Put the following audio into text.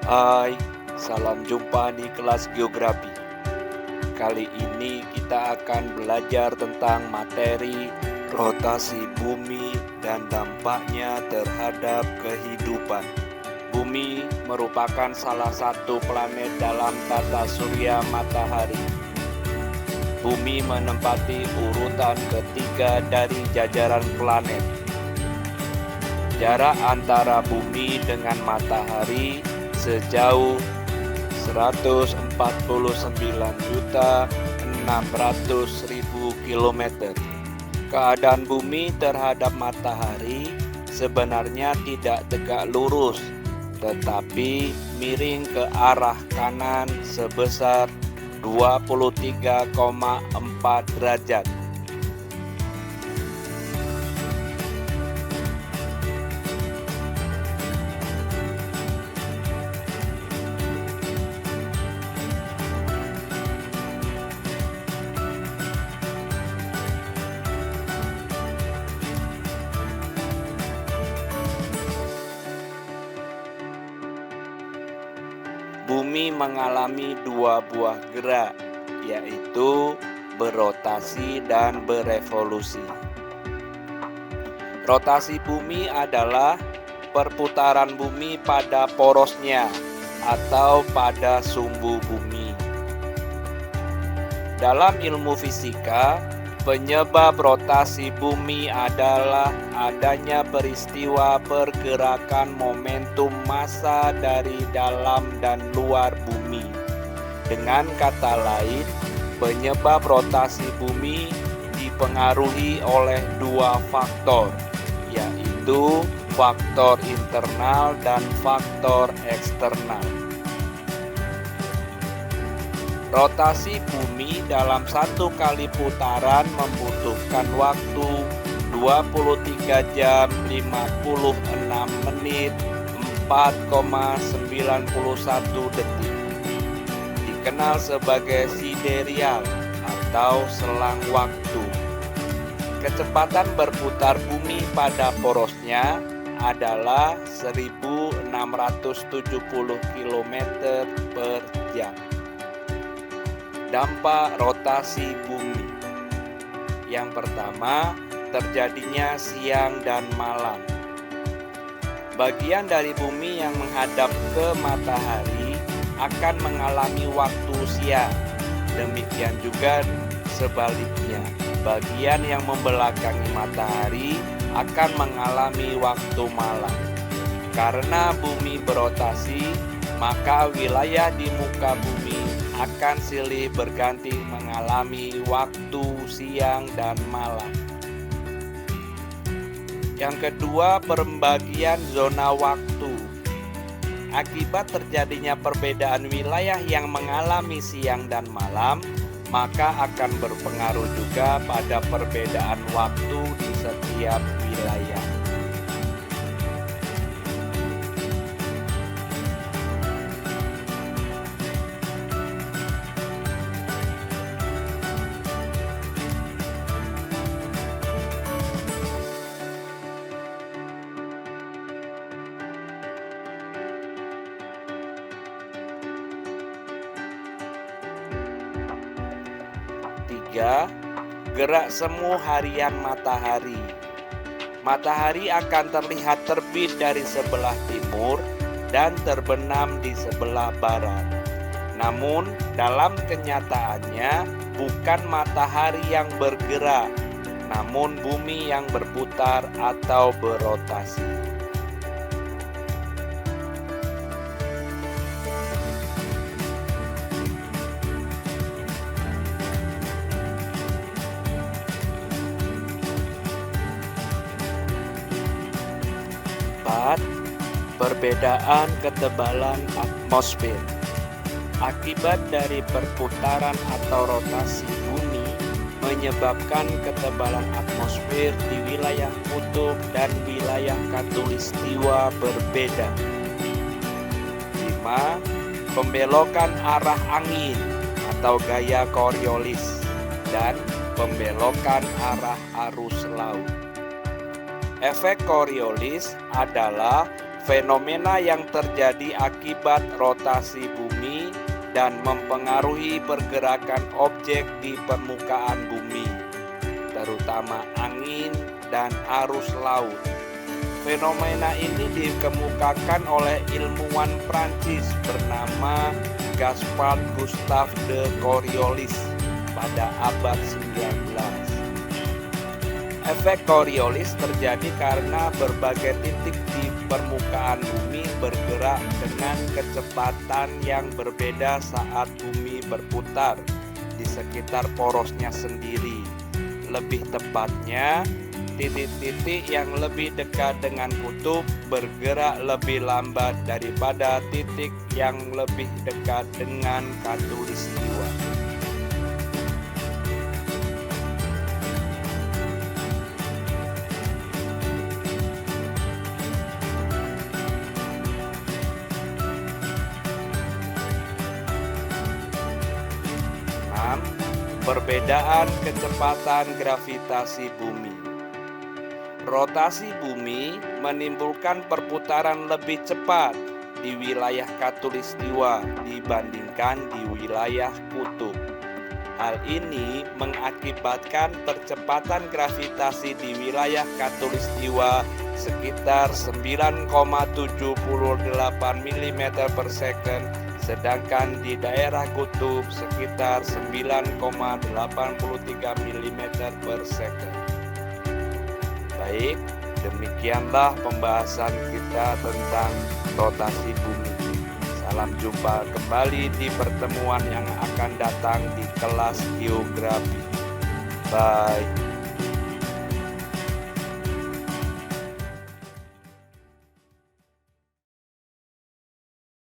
Hai, salam jumpa di kelas geografi. Kali ini kita akan belajar tentang materi rotasi bumi dan dampaknya terhadap kehidupan. Bumi merupakan salah satu planet dalam tata surya matahari. Bumi menempati urutan ketiga dari jajaran planet. Jarak antara bumi dengan matahari sejauh 149.600.000 km. Keadaan bumi terhadap matahari sebenarnya tidak tegak lurus, tetapi miring ke arah kanan sebesar 23,4 derajat. Bumi mengalami dua buah gerak, yaitu berotasi dan berevolusi. Rotasi bumi adalah perputaran bumi pada porosnya atau pada sumbu bumi. Dalam ilmu fisika, penyebab rotasi bumi adalah adanya peristiwa pergerakan momentum massa dari dalam dan luar bumi. Dengan kata lain, penyebab rotasi bumi dipengaruhi oleh dua faktor, yaitu faktor internal dan faktor eksternal. Rotasi bumi dalam satu kali putaran membutuhkan waktu 23 jam 56 menit 4,91 detik. Dikenal sebagai sidereal atau selang waktu. Kecepatan berputar bumi pada porosnya adalah 1.670 km per jam. Dampak rotasi bumi. Yang pertama, terjadinya siang dan malam. Bagian dari bumi yang menghadap ke matahari akan mengalami waktu siang. Demikian juga sebaliknya, bagian yang membelakangi matahari akan mengalami waktu malam. Karena bumi berotasi, maka wilayah di muka bumi akan silih berganti mengalami waktu siang dan malam. Yang kedua, pembagian zona waktu. Akibat terjadinya perbedaan wilayah yang mengalami siang dan malam, maka akan berpengaruh juga pada perbedaan waktu di setiap wilayah. Gerak semu harian matahari. Matahari akan terlihat terbit dari sebelah timur dan terbenam di sebelah barat. Namun, dalam kenyataannya bukan matahari yang bergerak, namun bumi yang berputar atau berotasi. Perbedaan ketebalan atmosfer. Akibat dari perputaran atau rotasi bumi menyebabkan ketebalan atmosfer di wilayah kutub dan wilayah khatulistiwa berbeda. 5. Pembelokan arah angin atau gaya Coriolis dan pembelokan arah arus laut. Efek Coriolis adalah fenomena yang terjadi akibat rotasi bumi dan mempengaruhi pergerakan objek di permukaan bumi, terutama angin dan arus laut. Fenomena ini dikemukakan oleh ilmuwan Prancis bernama Gaspard Gustave de Coriolis pada abad 19. Efek Coriolis terjadi karena berbagai titik di permukaan bumi bergerak dengan kecepatan yang berbeda saat bumi berputar di sekitar porosnya sendiri. Lebih tepatnya, titik-titik yang lebih dekat dengan kutub bergerak lebih lambat daripada titik yang lebih dekat dengan khatulistiwa. Perbedaan kecepatan gravitasi bumi. Rotasi bumi menimbulkan perputaran lebih cepat di wilayah khatulistiwa dibandingkan di wilayah kutub. Hal ini mengakibatkan percepatan gravitasi di wilayah khatulistiwa sekitar 9,78 mm per second, sedangkan di daerah kutub sekitar 9,83 mm per second. Baik, demikianlah pembahasan kita tentang rotasi bumi. Salam jumpa kembali di pertemuan yang akan datang di kelas geografi. Bye.